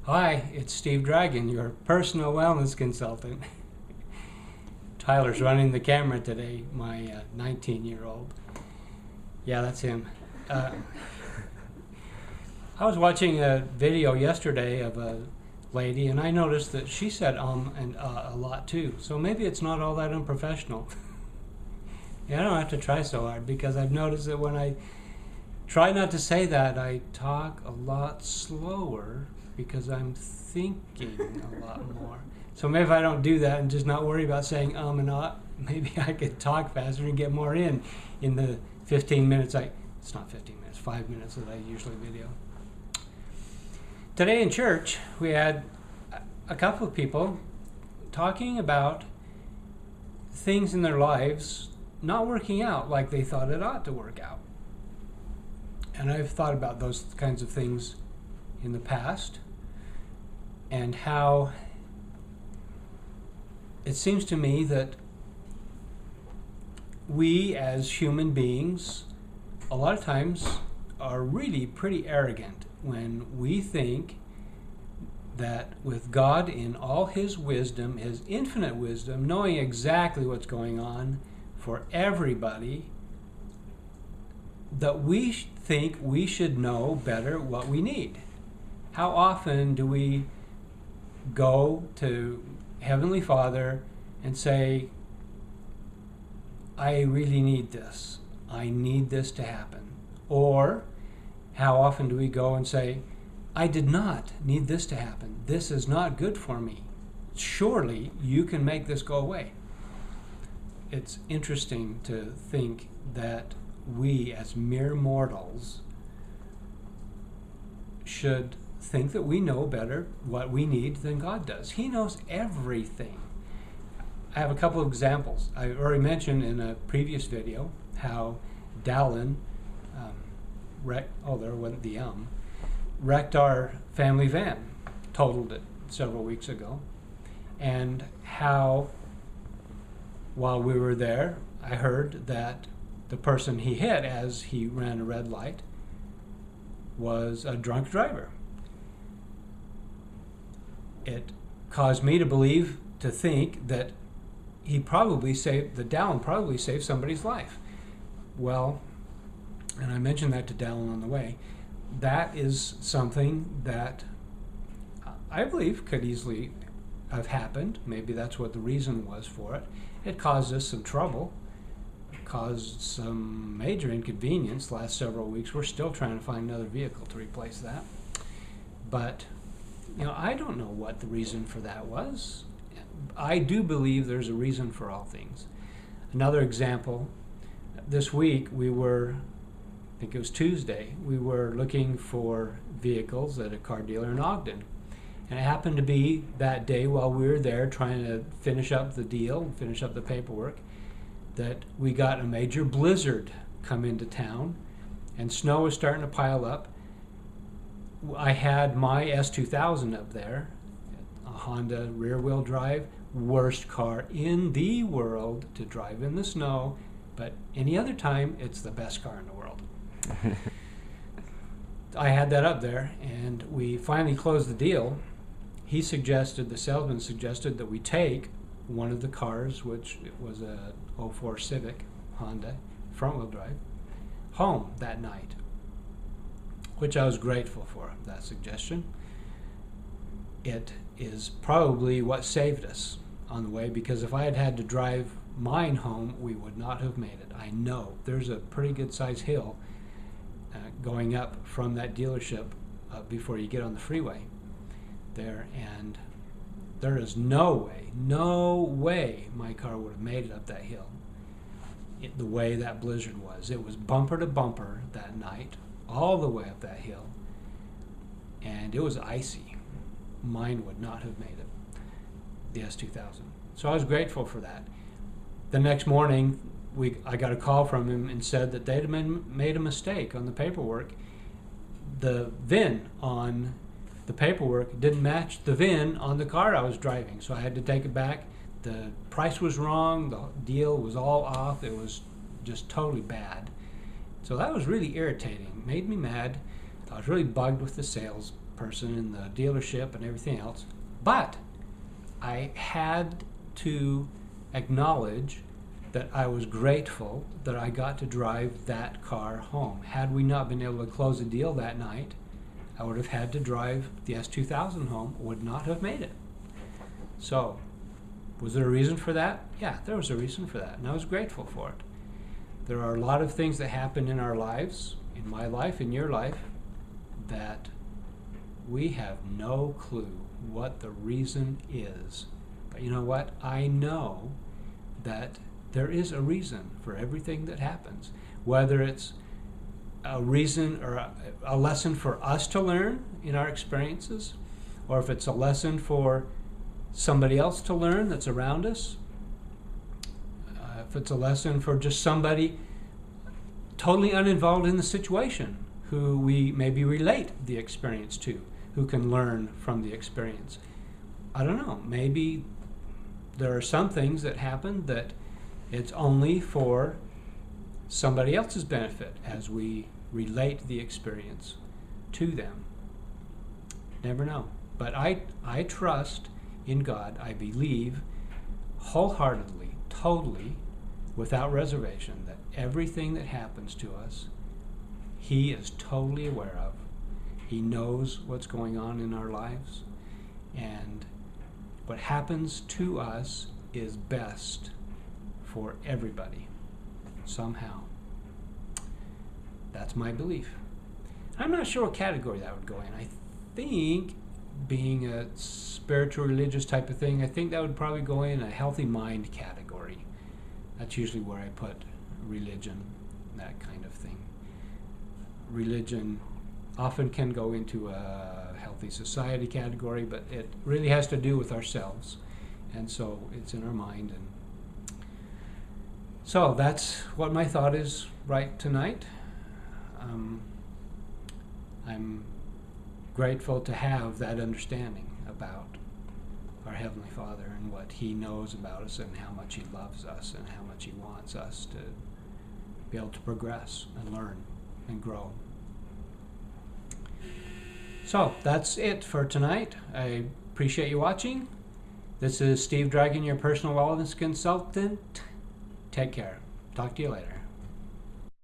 Hi, it's Steve Dragon, your personal wellness consultant. Tyler's running the camera today, my 19-year-old. Yeah, that's him. I was watching a video yesterday of a lady, and I noticed that she said and a lot too. So maybe it's not all that unprofessional. Yeah, I don't have to try so hard, because I've noticed that when I try not to say that, I talk a lot slower because I'm thinking a lot more. So maybe if I don't do that and just not worry about saying and maybe I could talk faster and get more in the 15 minutes. It's not 15 minutes, 5 minutes that I usually video. Today in church, we had a couple of people talking about things in their lives not working out like they thought it ought to work out. And I've thought about those kinds of things in the past, and how it seems to me that we as human beings a lot of times are really pretty arrogant when we think that with God in all His wisdom, His infinite wisdom, knowing exactly what's going on for everybody, that we think we should know better what we need. How often do we go to Heavenly Father and say, I really need this. I need this to happen. Or how often do we go and say, I did not need this to happen. This is not good for me. Surely you can make this go away. It's interesting to think that we as mere mortals should think that we know better what we need than God does. He knows everything. I have a couple of examples. I already mentioned in a previous video how Dallin wrecked our family van, totaled it several weeks ago, and how while we were there, I heard that the person he hit as he ran a red light was a drunk driver. It caused me to think that Dallin probably saved somebody's life. Well, and I mentioned that to Dallin on the way, that is something that I believe could easily have happened. Maybe that's what the reason was for it. It caused us some trouble. It caused some major inconvenience the last several weeks. We're still trying to find another vehicle to replace that. But I don't know what the reason for that was. I do believe there's a reason for all things. Another example, this week I think it was Tuesday, we were looking for vehicles at a car dealer in Ogden. And it happened to be that day while we were there trying to finish up the deal, finish up the paperwork, that we got a major blizzard come into town and snow was starting to pile up. I had my S2000 up there, a Honda rear-wheel drive, worst car in the world to drive in the snow, but any other time, it's the best car in the world. I had that up there, and we finally closed the deal. The salesman suggested that we take one of the cars, which was a 04 Civic Honda front-wheel drive, home that night, which I was grateful for, that suggestion. It is probably what saved us on the way, because if I had had to drive mine home, we would not have made it. I know there's a pretty good sized hill going up from that dealership before you get on the freeway there, and there is no way my car would have made it up that hill the way that blizzard was. It was bumper to bumper that night, all the way up that hill, and it was icy. Mine would not have made it, the S2000. So I was grateful for that. The next morning, I got a call from him and said that they'd made a mistake on the paperwork. The VIN on the paperwork didn't match the VIN on the car I was driving, so I had to take it back. The price was wrong, the deal was all off, it was just totally bad. So that was really irritating, made me mad. I was really bugged with the sales person in the dealership and everything else. But I had to acknowledge that I was grateful that I got to drive that car home. Had we not been able to close a deal that night, I would have had to drive the S2000 home, would not have made it. So, was there a reason for that? Yeah, there was a reason for that, and I was grateful for it. There are a lot of things that happen in our lives, in my life, in your life, that we have no clue what the reason is. But you know what? I know that there is a reason for everything that happens. Whether it's a reason or a lesson for us to learn in our experiences, or if it's a lesson for somebody else to learn that's around us, if it's a lesson for just somebody totally uninvolved in the situation who we maybe relate the experience to, who can learn from the experience. I don't know, maybe there are some things that happen that it's only for somebody else's benefit as we relate the experience to them. Never know. But I trust in God. I believe wholeheartedly, totally, without reservation, that everything that happens to us, He is totally aware of. He knows what's going on in our lives. And what happens to us is best for everybody, somehow. That's my belief. I'm not sure what category that would go in. I think, being a spiritual, religious type of thing, I think that would probably go in a healthy mind category. That's usually where I put religion, that kind of thing. Religion often can go into a healthy society category, but it really has to do with ourselves. And so it's in our mind. And so that's what my thought is right tonight. I'm grateful to have that understanding about our Heavenly Father and what He knows about us and how much He loves us and how much He wants us to be able to progress and learn and grow. So that's it for tonight. I appreciate you watching. This is Steve Dragon, your personal wellness consultant. Take care. Talk to you later.